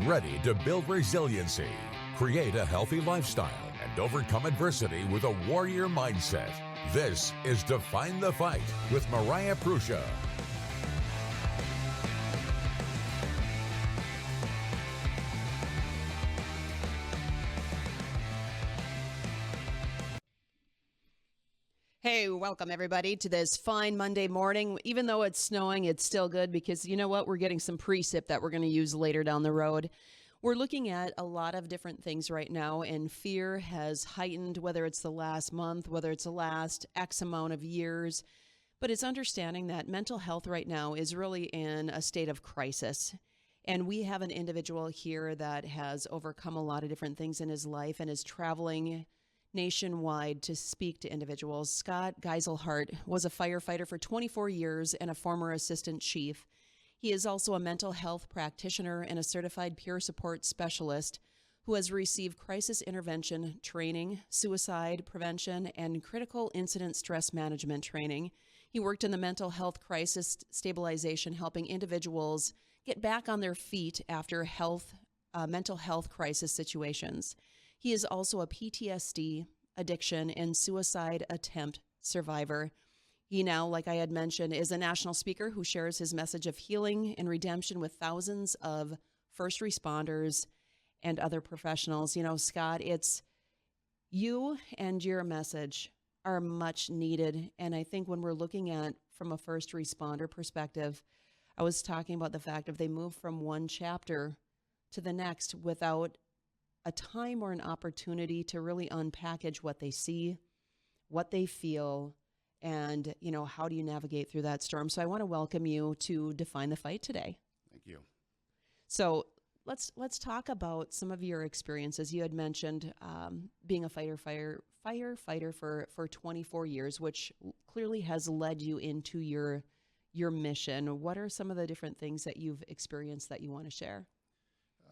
Ready to build resiliency, create a healthy lifestyle, and overcome adversity with a warrior mindset. This is Define the Fight with Mariah Prussia. Hey, welcome everybody to this fine Monday morning. Even though it's snowing, it's still good because you know what? We're getting some precip that we're going to use later down the road. We're looking at a lot of different things right now, and fear has heightened, whether it's the last month, whether it's the last X amount of years. But it's understanding that mental health right now is really in a state of crisis. And we have an individual here that has overcome a lot of different things in his life and is traveling nationwide to speak to individuals. Scott Geiselhart was a firefighter for 24 years and a former assistant chief. He is also a mental health practitioner and a certified peer support specialist who has received crisis intervention training, suicide prevention, and critical incident stress management training. He worked in the mental health crisis stabilization, helping individuals get back on their feet after mental health crisis situations. He is also a PTSD, addiction, and suicide attempt survivor. He now, like I had mentioned, is a national speaker who shares his message of healing and redemption with thousands of first responders and other professionals. You know, Scott, it's you and your message are much needed. And I think when we're looking at from a first responder perspective, I was talking about the fact of they move from one chapter to the next without a time or an opportunity to really unpackage what they see, what they feel, and, you know, how do you navigate through that storm? So I want to welcome you to Define the Fight today. Thank you. So let's talk about some of your experiences. You had mentioned being a firefighter for 24 years, which clearly has led you into your mission. What are some of the different things that you've experienced that you want to share?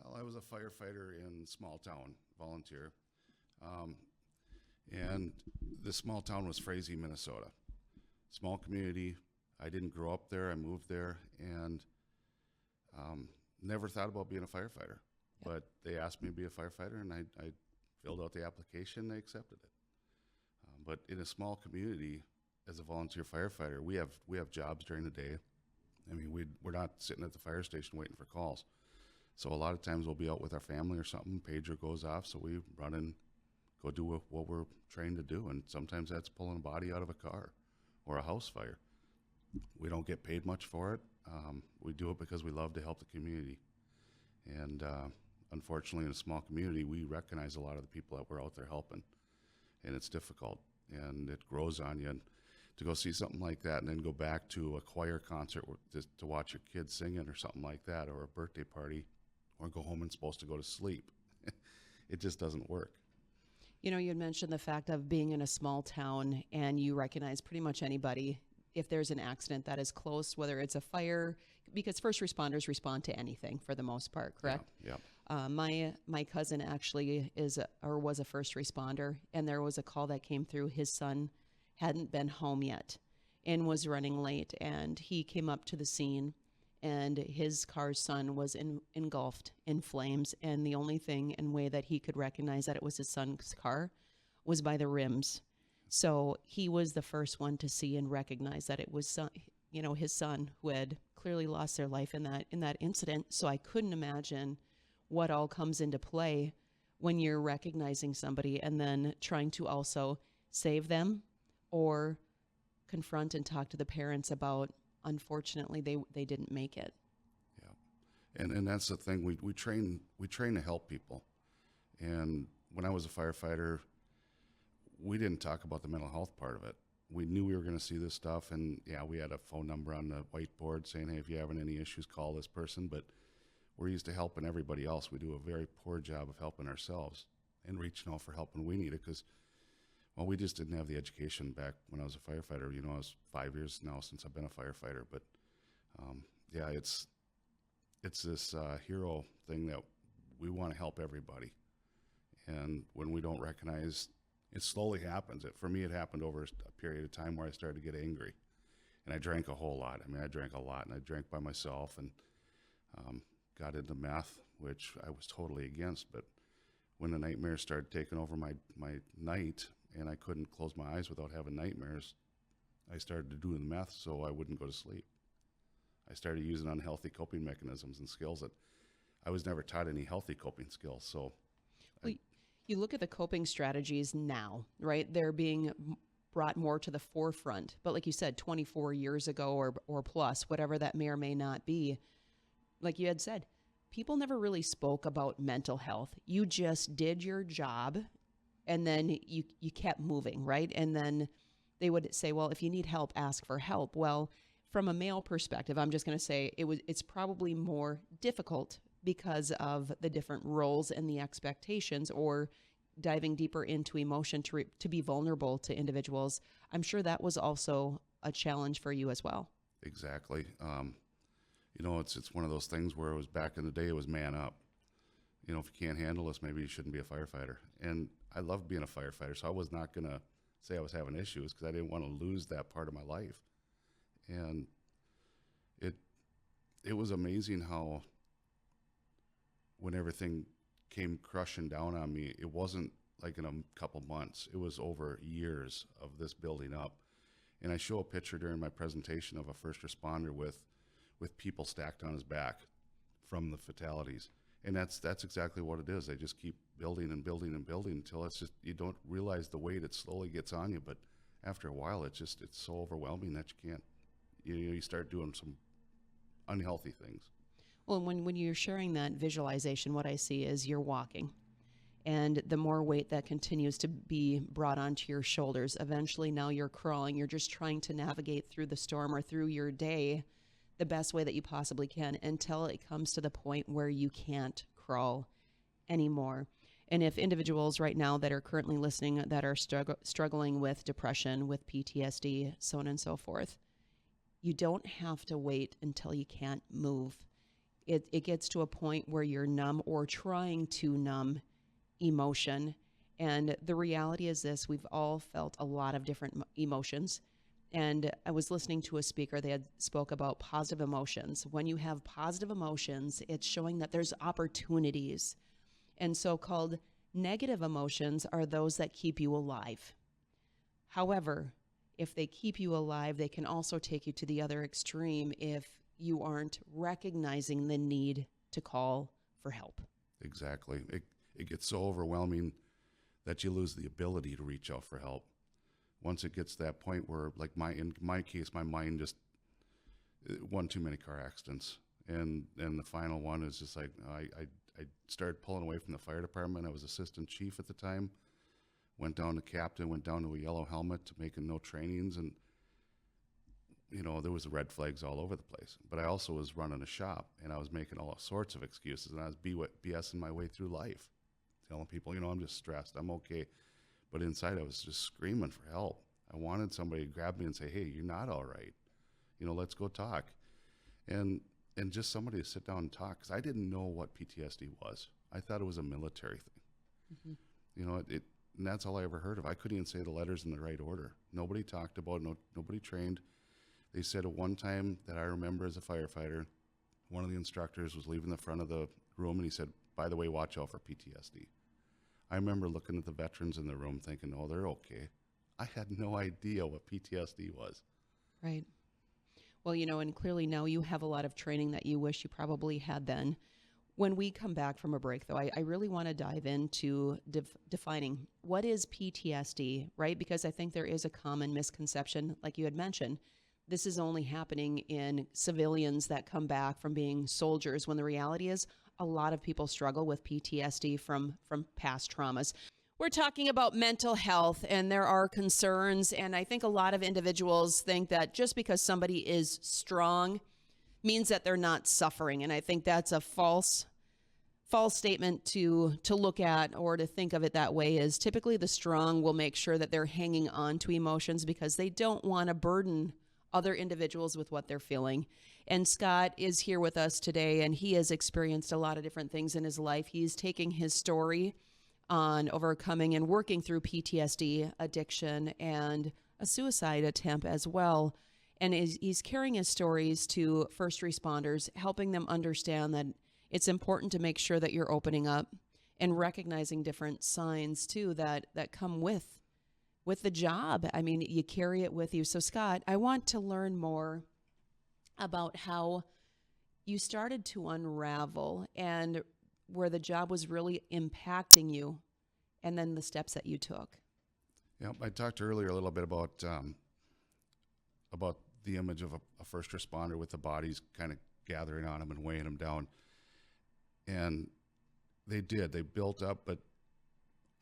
Well, I was a firefighter in small town, volunteer. And this small town was Frazee, Minnesota. Small community. I didn't grow up there. I moved there and never thought about being a firefighter. Yep. But they asked me to be a firefighter, and I filled out the application. They accepted it. But in a small community, as a volunteer firefighter, we have jobs during the day. I mean, we're not sitting at the fire station waiting for calls. So a lot of times we'll be out with our family or something, pager goes off, so we run and go do what we're trained to do. And sometimes that's pulling a body out of a car or a house fire. We don't get paid much for it. We do it because we love to help the community. And unfortunately, in a small community, we recognize a lot of the people that we're out there helping. And it's difficult, and it grows on you. And to go see something like that and then go back to a choir concert to watch your kids singing or something like that, or a birthday party, or go home and supposed to go to sleep. It just doesn't work. You know, you had mentioned the fact of being in a small town and you recognize pretty much anybody if there's an accident that is close, whether it's a fire, because first responders respond to anything for the most part, correct? Yeah. My cousin actually was a first responder, and there was a call that came through. His son hadn't been home yet and was running late, and he came up to the scene, and his car's son was engulfed in flames, and the only thing and way that he could recognize that it was his son's car was by the rims. So he was the first one to see and recognize that it was his son who had clearly lost their life in that incident. So I couldn't imagine what all comes into play when you're recognizing somebody and then trying to also save them or confront and talk to the parents about, unfortunately, they didn't make it. Yeah, and that's the thing. We train to help people. And when I was a firefighter, we didn't talk about the mental health part of it. We knew we were going to see this stuff, and yeah, we had a phone number on the whiteboard saying, hey, if you're having any issues, call this person. But we're used to helping everybody else. We do a very poor job of helping ourselves and reaching out for help when we need it, because well, we just didn't have the education back when I was a firefighter. You know, it's 5 years now since I've been a firefighter. But yeah, it's this hero thing that we want to help everybody. And when we don't recognize, it slowly happens. For me, it happened over a period of time where I started to get angry. And I drank a whole lot. I mean, I drank a lot, and I drank by myself. And got into meth, which I was totally against. But when the nightmares started taking over my night, and I couldn't close my eyes without having nightmares, I started to do the meth so I wouldn't go to sleep. I started using unhealthy coping mechanisms and skills that I was never taught any healthy coping skills. So Well, you look at the coping strategies now, right? They're being brought more to the forefront. But like you said, 24 years ago or plus, whatever that may or may not be, like you had said, people never really spoke about mental health. You just did your job and then you kept moving, right? And then they would say, well, if you need help, ask for help. Well, from a male perspective, I'm just going to say it's probably more difficult because of the different roles and the expectations, or diving deeper into emotion to be vulnerable to individuals. I'm sure that was also a challenge for you as well. exactly. It's one of those things where it was back in the day, it was man up. If you can't handle this, maybe you shouldn't be a firefighter. And I loved being a firefighter, so I was not going to say I was having issues because I didn't want to lose that part of my life. And it was amazing how when everything came crushing down on me, it wasn't like in a couple months. It was over years of this building up. And I show a picture during my presentation of a first responder with people stacked on his back from the fatalities. And that's exactly what it is. They just keep building and building and building until it's just, you don't realize the weight it slowly gets on you. But after a while, it's so overwhelming that you can't, you start doing some unhealthy things. Well, when you're sharing that visualization, what I see is you're walking. And the more weight that continues to be brought onto your shoulders, eventually now you're crawling. You're just trying to navigate through the storm or through your day the best way that you possibly can until it comes to the point where you can't crawl anymore. And if individuals right now that are currently listening that are struggling with depression, with PTSD, so on and so forth, you don't have to wait until you can't move. It gets to a point where you're numb or trying to numb emotion. And the reality is this: we've all felt a lot of different emotions. And I was listening to a speaker, they had spoke about positive emotions. When you have positive emotions, it's showing that there's opportunities. And so-called negative emotions are those that keep you alive. However, if they keep you alive, they can also take you to the other extreme if you aren't recognizing the need to call for help. Exactly. It gets so overwhelming that you lose the ability to reach out for help. Once it gets to that point where, like in my case, my mind just one too many car accidents, and the final one is just like I started pulling away from the fire department. I was assistant chief at the time. Went down to captain. Went down to a yellow helmet to making no trainings, and there was red flags all over the place. But I also was running a shop, and I was making all sorts of excuses, and I was BSing my way through life, telling people, I'm just stressed. I'm okay. But inside, I was just screaming for help. I wanted somebody to grab me and say, hey, you're not all right. Let's go talk. And just somebody to sit down and talk, because I didn't know what PTSD was. I thought it was a military thing. Mm-hmm. And that's all I ever heard of. I couldn't even say the letters in the right order. Nobody talked about it. Nobody trained. They said at one time that I remember as a firefighter, one of the instructors was leaving the front of the room, and he said, by the way, watch out for PTSD. I remember looking at the veterans in the room thinking, oh, they're okay. I had no idea what PTSD was. Right. Well, and clearly now you have a lot of training that you wish you probably had then. When we come back from a break, though, I really want to dive into defining what is PTSD, right? Because I think there is a common misconception, like you had mentioned. This is only happening in civilians that come back from being soldiers, when the reality is a lot of people struggle with PTSD from past traumas. We're talking about mental health, and there are concerns, and I think a lot of individuals think that just because somebody is strong means that they're not suffering, and I think that's a false statement to look at, or to think of it that way. Is typically the strong will make sure that they're hanging on to emotions because they don't want to burden other individuals with what they're feeling. And Scott is here with us today, and he has experienced a lot of different things in his life. He's taking his story on overcoming and working through PTSD, addiction, and a suicide attempt as well. And he's carrying his stories to first responders, helping them understand that it's important to make sure that you're opening up and recognizing different signs too that come with the job. I mean, you carry it with you. So Scott, I want to learn more about how you started to unravel and where the job was really impacting you, and then the steps that you took. Yeah, I talked earlier a little bit about the image of a first responder with the bodies kind of gathering on them and weighing them down. And they built up, but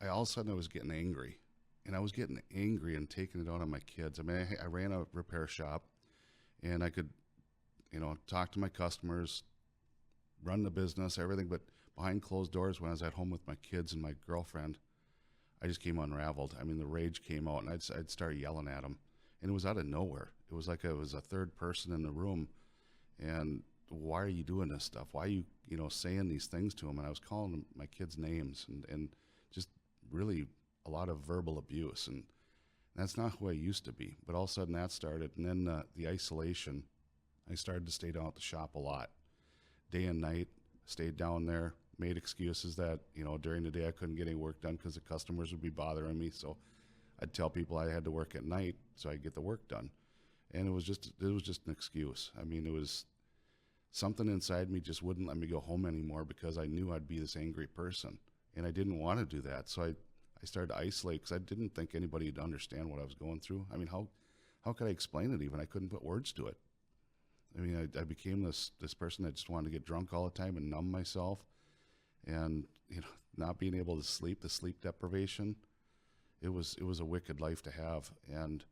all of a sudden I was getting angry. And I was getting angry and taking it out on my kids. I mean, I ran a repair shop, and I could, talk to my customers, run the business, everything. But behind closed doors, when I was at home with my kids and my girlfriend, I just came unraveled. I mean, the rage came out, and I'd start yelling at them. And it was out of nowhere. It was like I was a third person in the room. And why are you doing this stuff? Why are you, saying these things to them? And I was calling them my kids' names and just really a lot of verbal abuse. And that's not who I used to be. But all of a sudden that started. And then the isolation, I started to stay down at the shop a lot. Day and night, stayed down there, made excuses that, during the day I couldn't get any work done because the customers would be bothering me. So I'd tell people I had to work at night so I'd get the work done. And it was just an excuse. I mean, it was something inside me just wouldn't let me go home anymore because I knew I'd be this angry person. And I didn't want to do that. So I started to isolate because I didn't think anybody would understand what I was going through. I mean, how could I explain it even? I couldn't put words to it. I mean, I became this person that just wanted to get drunk all the time and numb myself. And, not being able to sleep, the sleep deprivation, it was a wicked life to have. And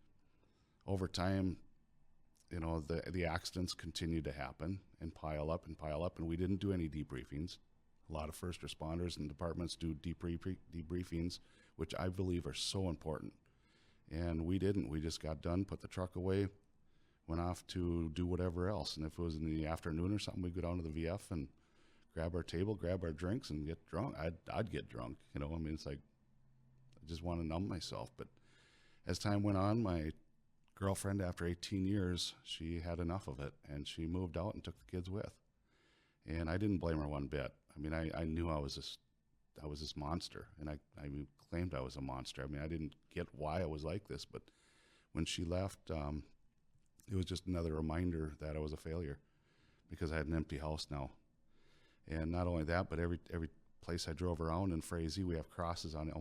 over time, the accidents continued to happen and pile up, and we didn't do any debriefings. A lot of first responders and departments do debriefings, which I believe are so important. And we didn't. We just got done, put the truck away, went off to do whatever else. And if it was in the afternoon or something, we'd go down to the VF and grab our table, grab our drinks, and get drunk. I'd get drunk, I mean, it's like I just want to numb myself. But as time went on, my girlfriend, after 18 years, she had enough of it, and she moved out and took the kids with. And I didn't blame her one bit. I mean, I knew I was this monster, and I claimed I was a monster. I mean, I didn't get why I was like this, but when she left, it was just another reminder that I was a failure because I had an empty house now. And not only that, but every place I drove around in Frazee, we have crosses on it.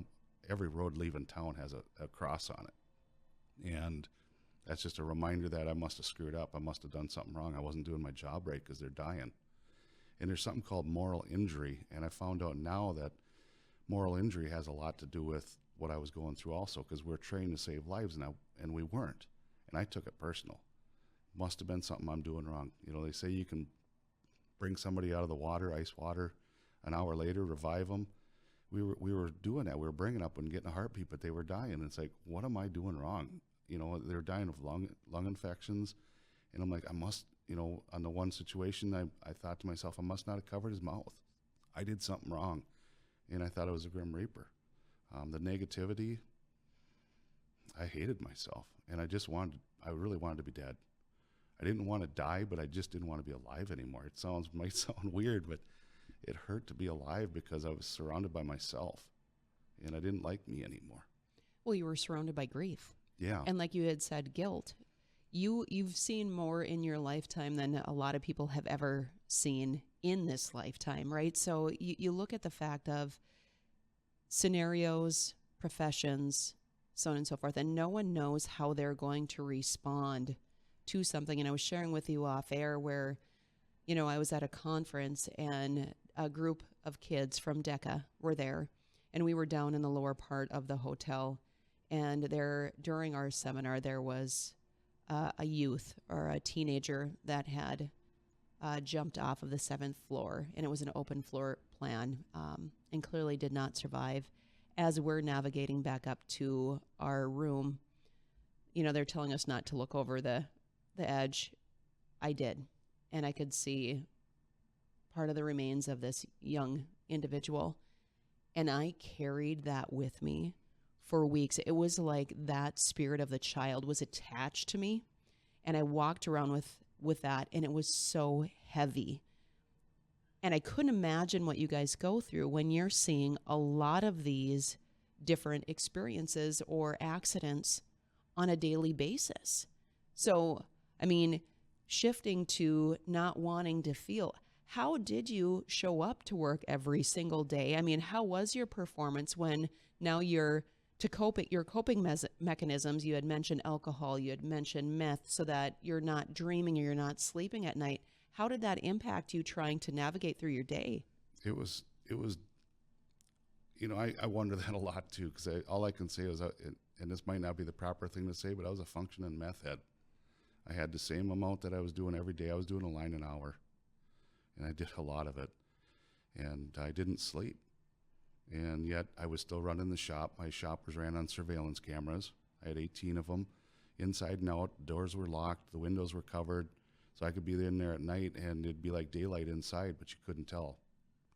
Every road leaving town has a cross on it. And that's just a reminder that I must have screwed up. I must have done something wrong. I wasn't doing my job right because they're dying. And there's something called moral injury. And I found out now that moral injury has a lot to do with what I was going through also, because we're trained to save lives now, and we weren't. And I took it personal. Must have been something I'm doing wrong. They say you can bring somebody out of the water, ice water, an hour later, revive them. We were doing that. We were bringing up and getting a heartbeat, but they were dying. And it's like, what am I doing wrong? They're dying of lung infections. And I'm like, I must, on the one situation, I thought to myself, I must not have covered his mouth. I did something wrong. And I thought I was a Grim Reaper. The negativity, I hated myself. And I really wanted to be dead. I didn't want to die, but I just didn't want to be alive anymore. It might sound weird, but it hurt to be alive because I was surrounded by myself, and I didn't like me anymore. Well, you were surrounded by grief. Yeah. And like you had said, guilt. You've seen more in your lifetime than a lot of people have ever seen in this lifetime, right? So you look at the fact of scenarios, professions, so on and so forth, and no one knows how they're going to respond to something. And I was sharing with you off air where, I was at a conference and a group of kids from DECA were there, and we were down in the lower part of the hotel. And during our seminar, there was a youth or a teenager that had jumped off of the 7th floor, and it was an open floor plan, and clearly did not survive. As we're navigating back up to our room, they're telling us not to look over the edge. I did, and I could see part of the remains of this young individual, and I carried that with me for weeks. It was like that spirit of the child was attached to me, and I walked around with that, and it was so heavy. And I couldn't imagine what you guys go through when you're seeing a lot of these different experiences or accidents on a daily basis. So, I mean, shifting to not wanting to feel, how did you show up to work every single day? I mean, how was your performance when now you're to cope your coping mechanisms? You had mentioned alcohol, you had mentioned meth, so that you're not dreaming or you're not sleeping at night. How did that impact you trying to navigate through your day? It was, I wonder that a lot too, because all I can say is, and this might not be the proper thing to say, but I was a functioning meth head. I had the same amount that I was doing every day. I was doing a line an hour, and I did a lot of it, and I didn't sleep. And yet I was still running the shop. My shop was ran on surveillance cameras. I had 18 of them, inside and out. Doors were locked. The windows were covered. So I could be in there at night and it'd be like daylight inside, but you couldn't tell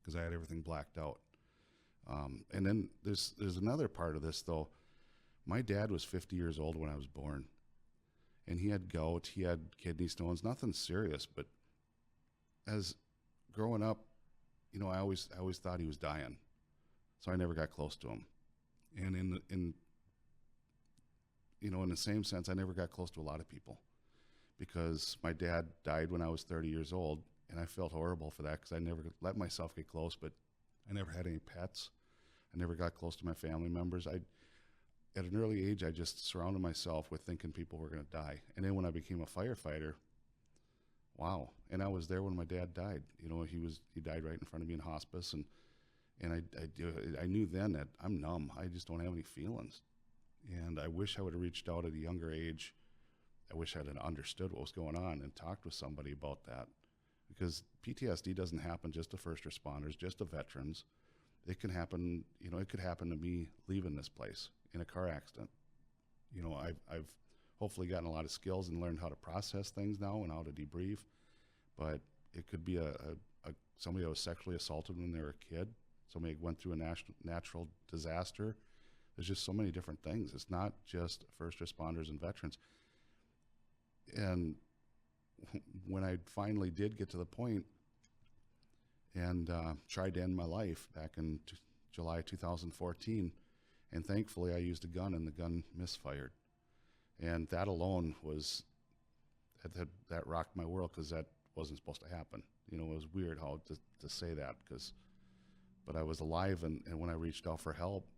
because I had everything blacked out. And then there's another part of this though. My dad was 50 years old when I was born, and he had gout, he had kidney stones, nothing serious. But as growing up, I always thought he was dying, so I never got close to him. And in the same sense, I never got close to a lot of people, because my dad died when I was 30 years old, and I felt horrible for that because I never let myself get close. But I never had any pets. I never got close to my family members. At an early age, I just surrounded myself with thinking people were going to die. And then when I became a firefighter, wow! And I was there when my dad died. He died right in front of me in hospice, and I knew then that I'm numb. I just don't have any feelings. And I wish I would have reached out at a younger age. I wish I'd have understood what was going on and talked with somebody about that, because PTSD doesn't happen just to first responders, just to veterans. It can happen, it could happen to me leaving this place in a car accident. I've hopefully gotten a lot of skills and learned how to process things now and how to debrief, but it could be somebody that was sexually assaulted when they were a kid, somebody went through a natural disaster. There's just so many different things. It's not just first responders and veterans. And when I finally did get to the point and tried to end my life back in July 2014, and thankfully I used a gun and the gun misfired. And that alone that rocked my world, because that wasn't supposed to happen. It was weird how to say that, but I was alive, and when I reached out for help,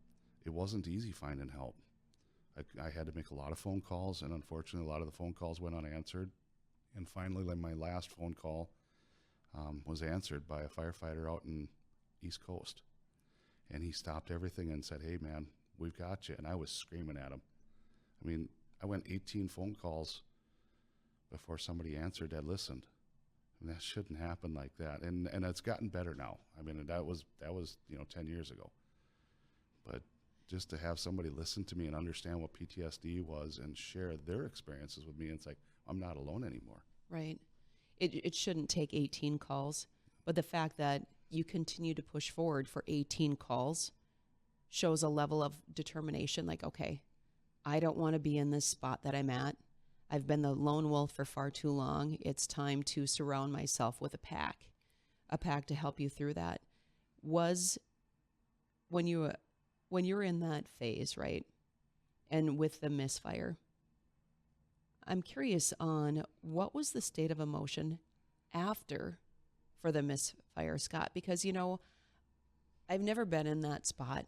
it wasn't easy finding help. I had to make a lot of phone calls, and unfortunately a lot of the phone calls went unanswered. And finally, my last phone call was answered by a firefighter out in East Coast. And he stopped everything and said, "Hey man, we've got you." And I was screaming at him. I mean, I went 18 phone calls before somebody answered that listened. And that shouldn't happen like that. And it's gotten better now. I mean, that was 10 years ago. But just to have somebody listen to me and understand what PTSD was and share their experiences with me, it's like, I'm not alone anymore. Right. It shouldn't take 18 calls, but the fact that you continue to push forward for 18 calls shows a level of determination. Like, okay, I don't want to be in this spot that I'm at. I've been the lone wolf for far too long. It's time to surround myself with a pack to help you through that. Was when you were in that phase, right? And with the misfire, I'm curious on what was the state of emotion after for the misfire, Scott? Because, I've never been in that spot.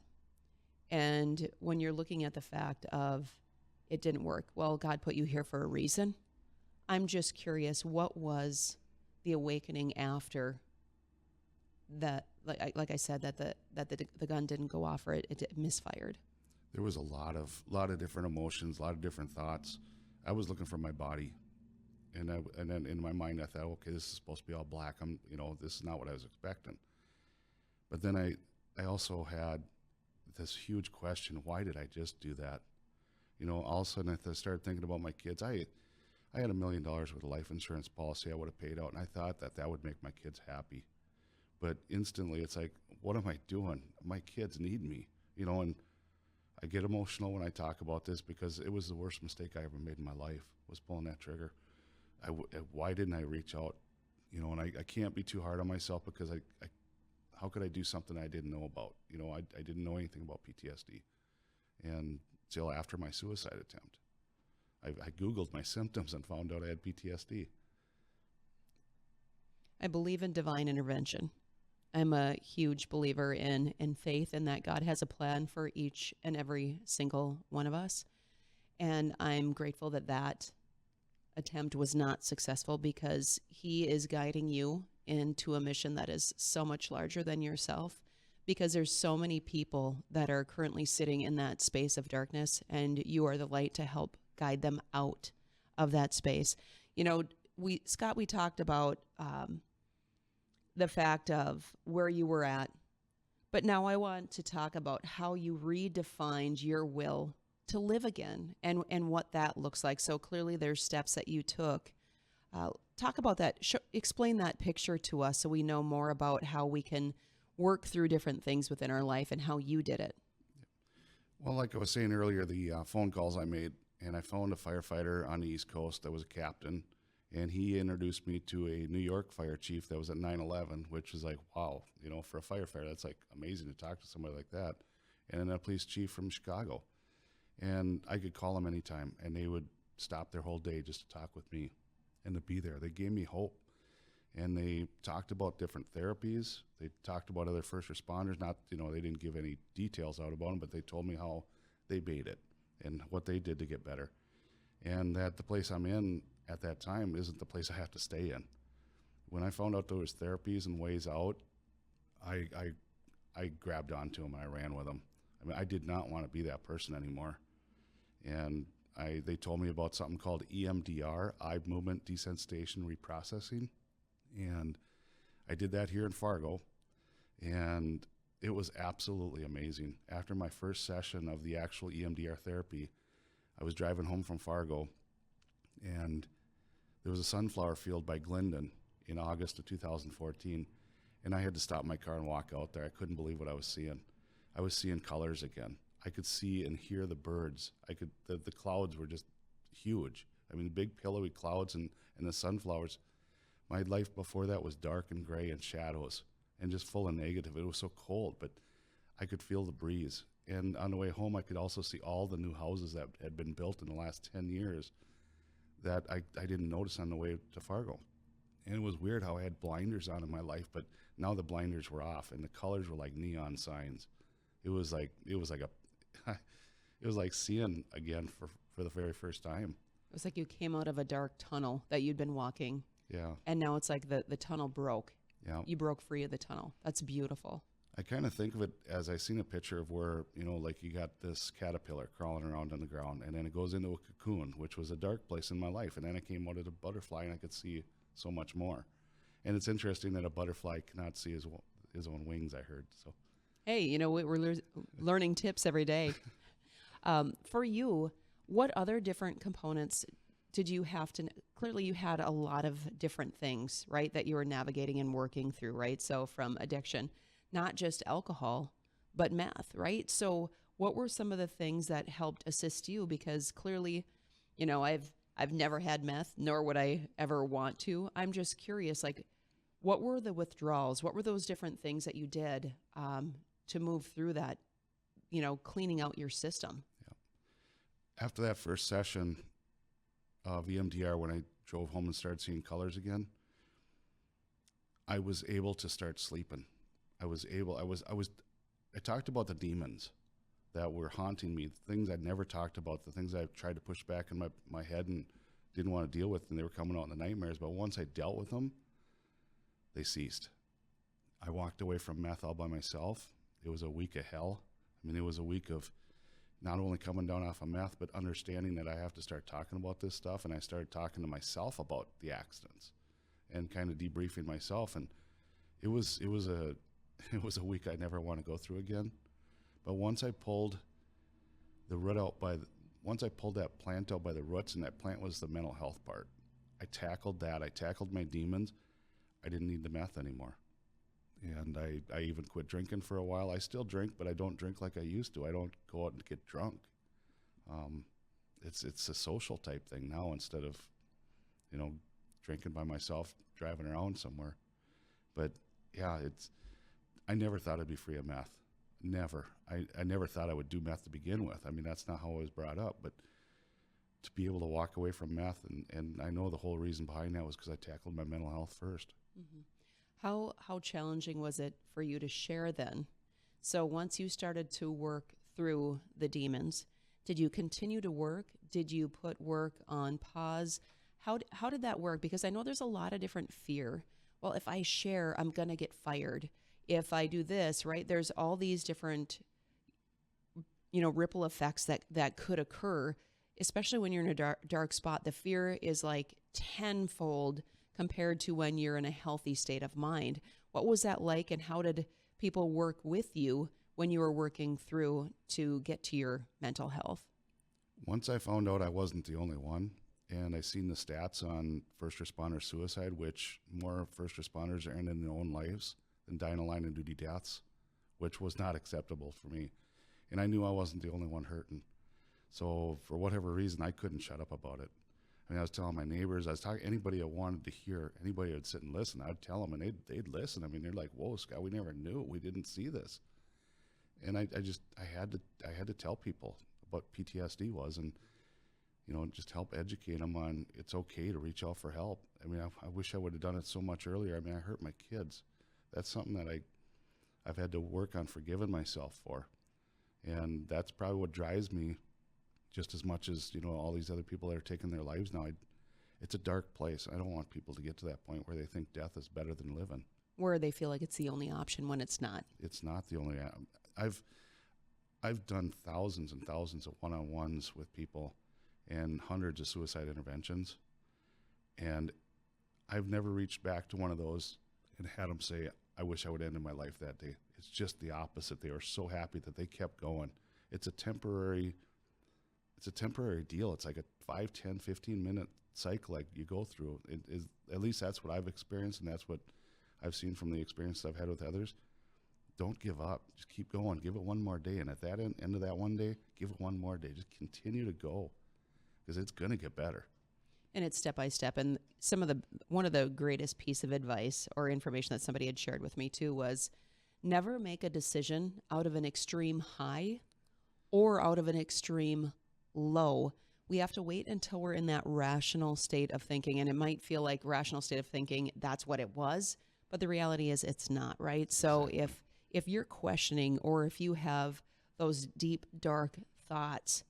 And when you're looking at the fact of it didn't work, well, God put you here for a reason. I'm just curious, what was the awakening after that? Like I said, that the gun didn't go off, or it misfired. There was a lot of different emotions, a lot of different thoughts. I was looking for my body, and then in my mind I thought, okay, this is supposed to be all black. This is not what I was expecting. But then I also had this huge question: why did I just do that? All of a sudden I started thinking about my kids. I had $1 million worth of life insurance policy I would have paid out, and I thought that would make my kids happy. But instantly it's like, what am I doing? My kids need me, and I get emotional when I talk about this because it was the worst mistake I ever made in my life, was pulling that trigger. Why didn't I reach out, And I can't be too hard on myself because how could I do something I didn't know about? I didn't know anything about PTSD. And until after my suicide attempt, I Googled my symptoms and found out I had PTSD. I believe in divine intervention. I'm a huge believer in faith and that God has a plan for each and every single one of us. And I'm grateful that that attempt was not successful because he is guiding you into a mission that is so much larger than yourself, because there's so many people that are currently sitting in that space of darkness, and you are the light to help guide them out of that space. Scott, we talked about the fact of where you were at, but now I want to talk about how you redefined your will to live again and what that looks like. So clearly there's steps that you took. Talk about that. Explain that picture to us so we know more about how we can work through different things within our life and how you did it. Well, like I was saying earlier, the phone calls I made, and I found a firefighter on the East Coast that was a captain, and he introduced me to a New York fire chief that was at 9/11, which was like, wow, for a firefighter, that's like amazing to talk to somebody like that. And then a police chief from Chicago. And I could call them anytime, and they would stop their whole day just to talk with me and to be there. They gave me hope. And they talked about different therapies. They talked about other first responders. Not, they didn't give any details out about them, but they told me how they made it and what they did to get better. And that the place I'm in at that time isn't the place I have to stay in. When I found out there was therapies and ways out, I grabbed onto them and I ran with them. I mean, I did not want to be that person anymore. And they told me about something called EMDR, eye movement desensitization reprocessing. And I did that here in Fargo, and it was absolutely amazing. After my first session of the actual EMDR therapy, I was driving home from Fargo, and there was a sunflower field by Glendon in August of 2014, and I had to stop my car and walk out there. I couldn't believe what I was seeing. I was seeing colors again. I could see and hear the birds. The clouds were just huge. I mean, big pillowy clouds and the sunflowers. My life before that was dark and gray and shadows and just full of negative. It was so cold, but I could feel the breeze. And on the way home, I could also see all the new houses that had been built in the last 10 years that I didn't notice on the way to Fargo. And it was weird how I had blinders on in my life, but now the blinders were off and the colors were like neon signs. It was like seeing again for the very first time. It was like you came out of a dark tunnel that you'd been walking. Yeah. And now it's like the tunnel broke. Yeah. You broke free of the tunnel. That's beautiful. I kind of think of it as I seen a picture of where, like you got this caterpillar crawling around on the ground, and then it goes into a cocoon, which was a dark place in my life. And then I came out of a butterfly, and I could see so much more. And it's interesting that a butterfly cannot see his own wings, I heard. So, hey, we're learning tips every day. For you, what other different components did you have to, clearly you had a lot of different things, right, that you were navigating and working through, right? So from addiction, not just alcohol, but meth, right? So what were some of the things that helped assist you? Because clearly, I've never had meth, nor would I ever want to. I'm just curious, like, what were the withdrawals? What were those different things that you did to move through that, cleaning out your system? Yeah. After that first session of EMDR, when I drove home and started seeing colors again, I was able to start sleeping. I talked about the demons that were haunting me, the things I'd never talked about, the things I tried to push back in my head and didn't want to deal with, and they were coming out in the nightmares. But once I dealt with them, they ceased. I walked away from meth all by myself. It was a week of hell. I mean, it was a week of not only coming down off of meth, but understanding that I have to start talking about this stuff. And I started talking to myself about the accidents and kind of debriefing myself. And it was a week I never want to go through again. But once I pulled once I pulled that plant out by the roots, and that plant was the mental health part, I tackled that. I tackled my demons. I didn't need the meth anymore. And I even quit drinking for a while. I still drink, but I don't drink like I used to. I don't go out and get drunk. It's a social type thing now instead of, drinking by myself, driving around somewhere. But yeah, I never thought I'd be free of meth. Never. I never thought I would do meth to begin with. I mean, that's not how I was brought up, but to be able to walk away from meth, and I know the whole reason behind that was because I tackled my mental health first. Mm-hmm. How challenging was it for you to share then? So once you started to work through the demons, did you continue to work? Did you put work on pause? How did that work? Because I know there's a lot of different fear. Well, if I share, I'm going to get fired. If I do this, right? There's all these different, ripple effects that could occur, especially when you're in a dark spot. The fear is like tenfold compared to when you're in a healthy state of mind. What was that like, and how did people work with you when you were working through to get to your mental health? Once I found out I wasn't the only one, and I seen the stats on first responder suicide, which more first responders are ending their own lives than dying of line of duty deaths, which was not acceptable for me. And I knew I wasn't the only one hurting. So for whatever reason, I couldn't shut up about it. I mean, I was telling my neighbors, I was talking anybody I wanted to hear, anybody who would sit and listen, I'd tell them, and they'd listen. I mean, they're like, "Whoa, Scott, we never knew. We didn't see this." And I had to tell people what PTSD was, and just help educate them on it's okay to reach out for help. I mean, I wish I would have done it so much earlier. I mean, I hurt my kids. That's something that I've had to work on forgiving myself for, and that's probably what drives me just as much as all these other people that are taking their lives now. It's a dark place. I don't want people to get to that point where they think death is better than living, where they feel like it's the only option when it's not. It's not the only. I've done thousands and thousands of one-on-ones with people and hundreds of suicide interventions, and I've never reached back to one of those and had them say, "I wish I would end my life that day." It's just the opposite. They were so happy that they kept going. It's a temporary deal. It's like a 5, 10, 15-minute cycle like you go through. It is, at least that's what I've experienced, and that's what I've seen from the experience I've had with others. Don't give up. Just keep going. Give it one more day. And at that end of that one day, give it one more day. Just continue to go, because it's going to get better. And it's step by step. And one of the greatest piece of advice or information that somebody had shared with me too was never make a decision out of an extreme high or out of an extreme low. We have to wait until we're in that rational state of thinking. And it might feel like rational state of thinking, that's what it was. But the reality is it's not, right? So exactly. If you're questioning, or if you have those deep, dark thoughts,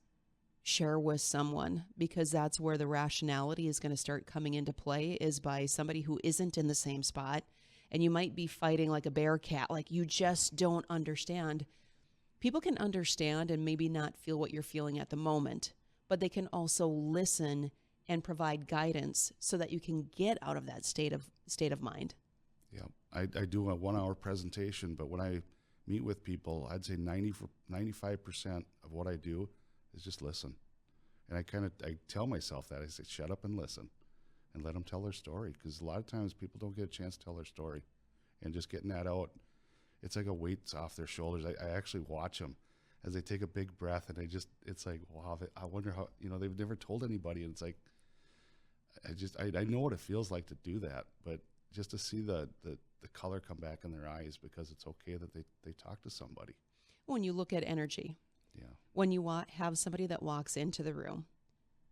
share with someone, because that's where the rationality is going to start coming into play, is by somebody who isn't in the same spot. And you might be fighting like a bear cat, like you just don't understand. People can understand and maybe not feel what you're feeling at the moment, but they can also listen and provide guidance so that you can get out of that state of mind. Yeah, I do a 1-hour presentation, but when I meet with people, I'd say 95% of what I do is just listen. And I tell myself that. I say, shut up and listen and let them tell their story, because a lot of times people don't get a chance to tell their story. And just getting that out, it's like a weight's off their shoulders. I actually watch them as they take a big breath, and it's like, wow, I wonder how, they've never told anybody. And it's like, I know what it feels like to do that, but just to see the color come back in their eyes, because it's okay that they talk to somebody. When you look at energy, yeah, when you have somebody that walks into the room,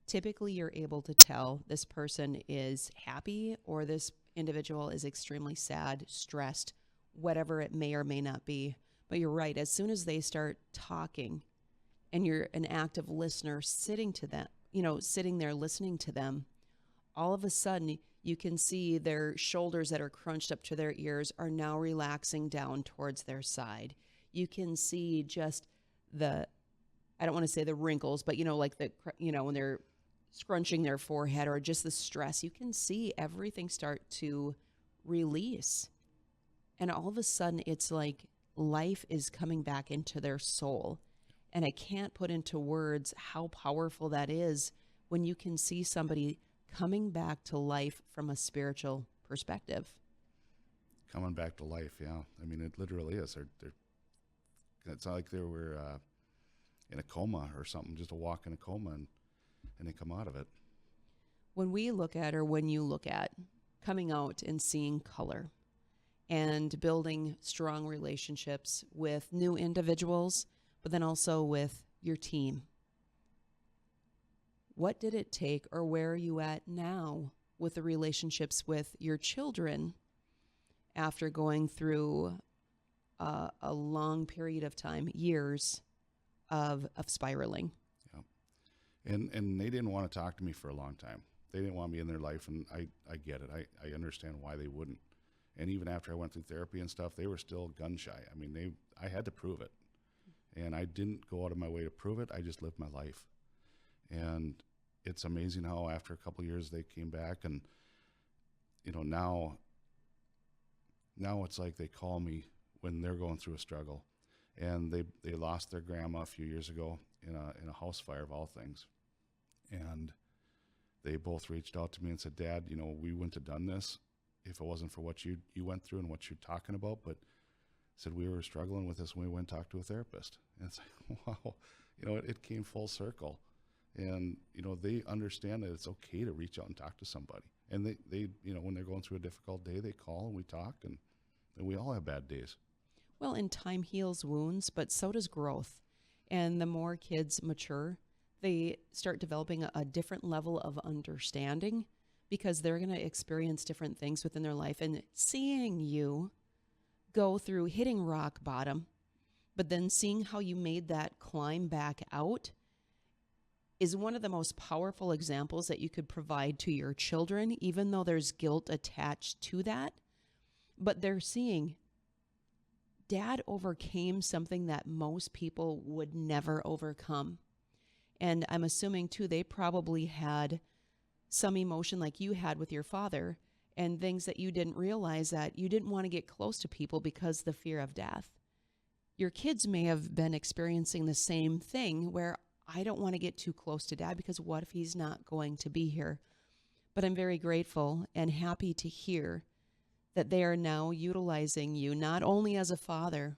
typically you're able to tell this person is happy or this individual is extremely sad, stressed, whatever it may or may not be. But you're right. As soon as they start talking and you're an active listener sitting there listening to them, all of a sudden you can see their shoulders that are crunched up to their ears are now relaxing down towards their side. You can see just I don't want to say the wrinkles, but when they're scrunching their forehead, or just the stress, you can see everything start to release. And all of a sudden it's like life is coming back into their soul. And I can't put into words how powerful that is when you can see somebody coming back to life from a spiritual perspective. Coming back to life, yeah. I mean, it literally is. It's not like they were in a coma or something, just a walk in a coma, and they come out of it. When we look at, or when you look at coming out and seeing color and building strong relationships with new individuals, but then also with your team. What did it take, or where are you at now with the relationships with your children after going through a long period of time, years of spiraling? Yeah. And they didn't want to talk to me for a long time. They didn't want me in their life, and I get it. I understand why they wouldn't. And even after I went through therapy and stuff, they were still gun shy. I mean, I had to prove it. And I didn't go out of my way to prove it. I just lived my life. And it's amazing how after a couple of years they came back, and now it's like they call me when they're going through a struggle. And they lost their grandma a few years ago in a house fire of all things. And they both reached out to me and said, "Dad, we wouldn't have done this if it wasn't for what you went through and what you're talking about." But said we were struggling with this when we went and talked to a therapist. And it's like, wow, it came full circle. And, they understand that it's okay to reach out and talk to somebody. And they when they're going through a difficult day, they call and we talk, and we all have bad days. Well, and time heals wounds, but so does growth. And the more kids mature, they start developing a different level of understanding, because they're going to experience different things within their life. And seeing you go through hitting rock bottom, but then seeing how you made that climb back out is one of the most powerful examples that you could provide to your children, even though there's guilt attached to that. But they're seeing Dad overcame something that most people would never overcome. And I'm assuming, too, they probably had some emotion like you had with your father, and things that you didn't realize, that you didn't want to get close to people because of the fear of death. Your kids may have been experiencing the same thing, where I don't want to get too close to Dad because what if he's not going to be here? But I'm very grateful and happy to hear that they are now utilizing you not only as a father,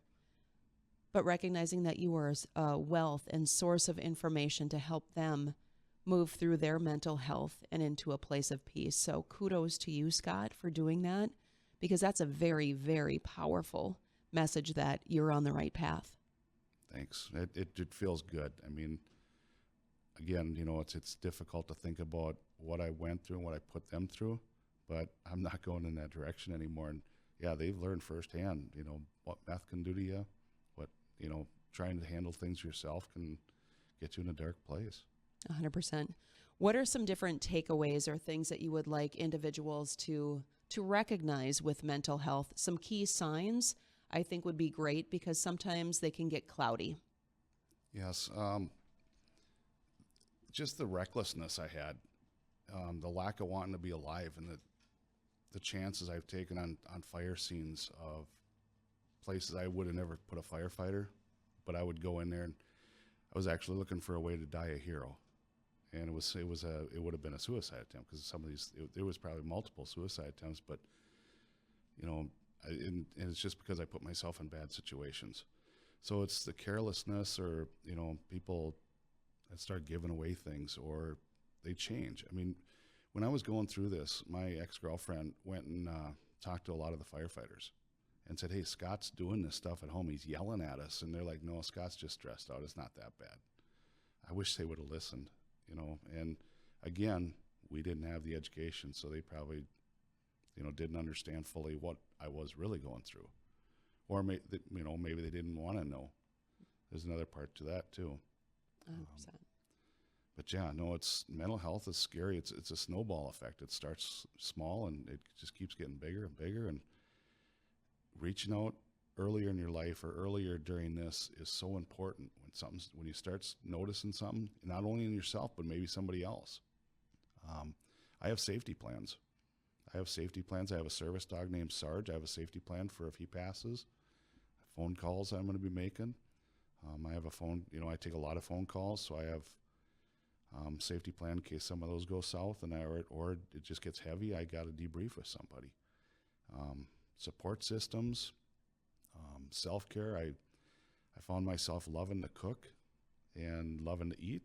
but recognizing that you are a wealth and source of information to help them move through their mental health and into a place of peace. So kudos to you, Scott, for doing that, because that's a very, very powerful message that you're on the right path. Thanks. It feels good. I mean, again, it's difficult to think about what I went through and what I put them through, but I'm not going in that direction anymore. And yeah, they've learned firsthand, what meth can do to you, what, trying to handle things yourself can get you in a dark place. 100%. What are some different takeaways or things that you would like individuals to recognize with mental health? Some key signs I think would be great, because sometimes they can get cloudy. Yes. Just the recklessness I had, the lack of wanting to be alive, and the chances I've taken on fire scenes of places I would have never put a firefighter, but I would go in there, and I was actually looking for a way to die a hero. And it would have been a suicide attempt, because some of these, there was probably multiple suicide attempts, but and it's just because I put myself in bad situations. So it's the carelessness, or people that start giving away things, or they change. I mean, when I was going through this, my ex-girlfriend went and talked to a lot of the firefighters and said, "Hey, Scott's doing this stuff at home. He's yelling at us." And they're like, "No, Scott's just stressed out. It's not that bad." I wish they would have listened, And again, we didn't have the education, so they probably, didn't understand fully what I was really going through, or maybe they didn't want to know. There's another part to that too. 100%. But yeah, no, it's mental health is scary. It's a snowball effect. It starts small and it just keeps getting bigger and bigger. And reaching out earlier in your life, or earlier during this, is so important. When you start noticing something, not only in yourself but maybe somebody else. I have safety plans. I have a service dog named Sarge. I have a safety plan for if he passes. Phone calls I'm going to be making. I have a phone. I take a lot of phone calls, so I have safety plan in case some of those go south, and or it just gets heavy. I got to debrief with somebody. Support systems, self-care. I found myself loving to cook and loving to eat,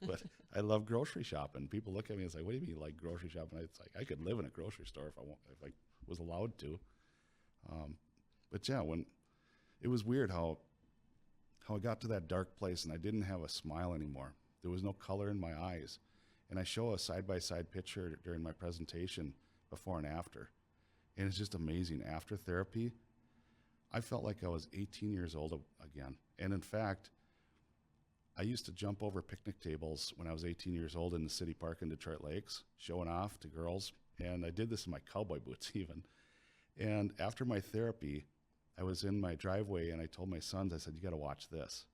But I love grocery shopping. People look at me and say, "What do you mean you like grocery shopping?" It's like I could live in a grocery store if I was allowed to. But yeah, when it was weird how I got to that dark place and I didn't have a smile anymore. There was no color in my eyes. And I show a side-by-side picture during my presentation before and after. And it's just amazing. After therapy, I felt like I was 18 years old again. And in fact, I used to jump over picnic tables when I was 18 years old in the city park in Detroit Lakes, showing off to girls. And I did this in my cowboy boots even. And after my therapy, I was in my driveway and I told my sons, I said, "You got to watch this."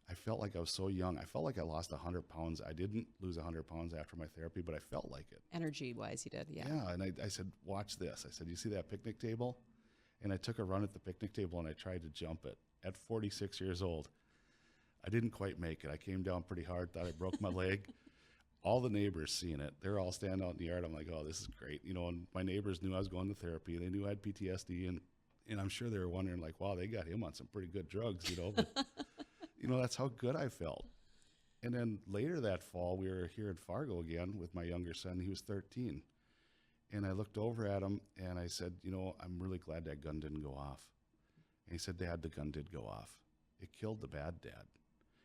I felt like I was so young. I felt like I lost 100 pounds. I didn't lose 100 pounds after my therapy, but I felt like it. Energy-wise, you did, yeah. Yeah, and I said, "Watch this." I said, "You see that picnic table?" And I took a run at the picnic table and I tried to jump it. At 46 years old, I didn't quite make it. I came down pretty hard, thought I broke my leg. All the neighbors seeing it, they're all standing out in the yard. I'm like, "Oh, this is great." And my neighbors knew I was going to therapy. They knew I had PTSD, and I'm sure they were wondering, like, "Wow, they got him on some pretty good drugs," But, that's how good I felt. And then later that fall, we were here in Fargo again with my younger son. He was 13. And I looked over at him and I said, "I'm really glad that gun didn't go off." And he said, "Dad, the gun did go off. It killed the bad dad."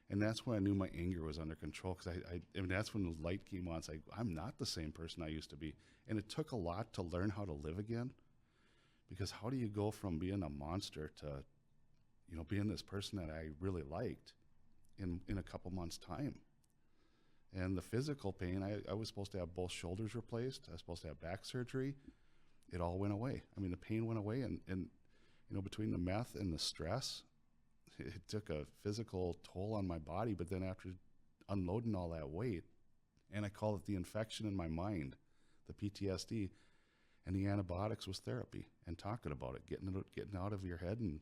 And that's when I knew my anger was under control, because that's when the light came on. It's like, I'm not the same person I used to be. And it took a lot to learn how to live again, because how do you go from being a monster to, being this person that I really liked in a couple months' time? And the physical pain, I was supposed to have both shoulders replaced. I was supposed to have back surgery. It all went away. The pain went away. And between the meth and the stress, it took a physical toll on my body. But then after unloading all that weight, and I call it the infection in my mind, the PTSD, and the antibiotics was therapy and talking about it, getting out of your head and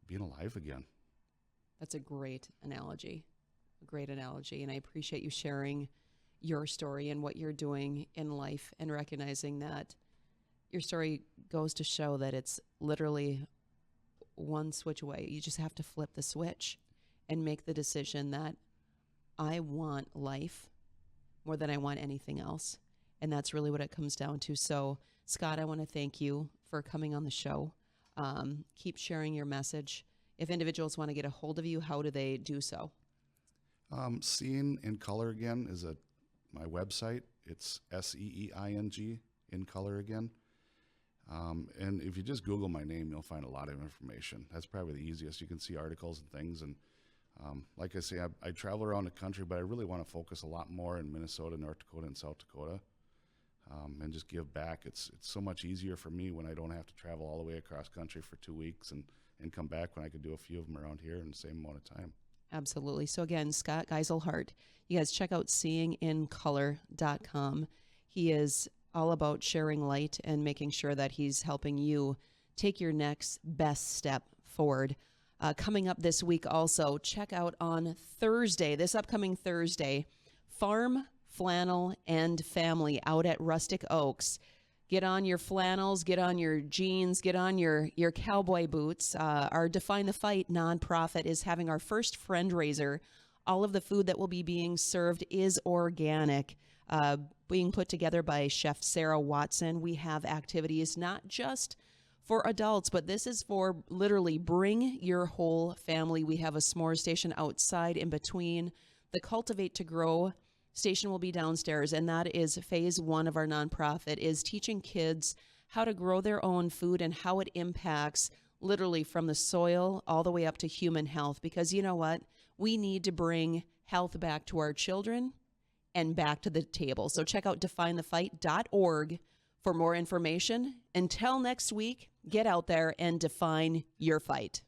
being alive again. That's a great analogy. And I appreciate you sharing your story and what you're doing in life, and recognizing that your story goes to show that it's literally one switch away. You just have to flip the switch and make the decision that I want life more than I want anything else. And that's really what it comes down to. So, Scott, I want to thank you for coming on the show. Keep sharing your message. If individuals want to get a hold of you, how do they do so? Seeing in Color Again is my website. It's SEEING, in Color Again. And if you just Google my name, you'll find a lot of information. That's probably the easiest. You can see articles and things. And like I say, I travel around the country, but I really want to focus a lot more in Minnesota, North Dakota, and South Dakota, and just give back. It's so much easier for me when I don't have to travel all the way across country for 2 weeks and come back, when I could do a few of them around here in the same amount of time. Absolutely. So again, Scott Geiselhart, you guys check out seeingincolor.com. He is all about sharing light and making sure that he's helping you take your next best step forward. Coming up this week also, check out on Thursday, this upcoming Thursday, Farm, Flannel, and Family out at Rustic Oaks. Get on your flannels, get on your jeans, get on your cowboy boots. Our Define the Fight nonprofit is having our first fundraiser. All of the food that will be being served is organic, being put together by Chef Sarah Watson. We have activities not just for adults, but this is for literally bring your whole family. We have a s'more station outside in between. The Cultivate to Grow station will be downstairs, and that is phase one of our nonprofit, is teaching kids how to grow their own food and how it impacts literally from the soil all the way up to human health. Because you know what? We need to bring health back to our children and back to the table. So check out definethefight.org for more information. Until next week, get out there and define your fight.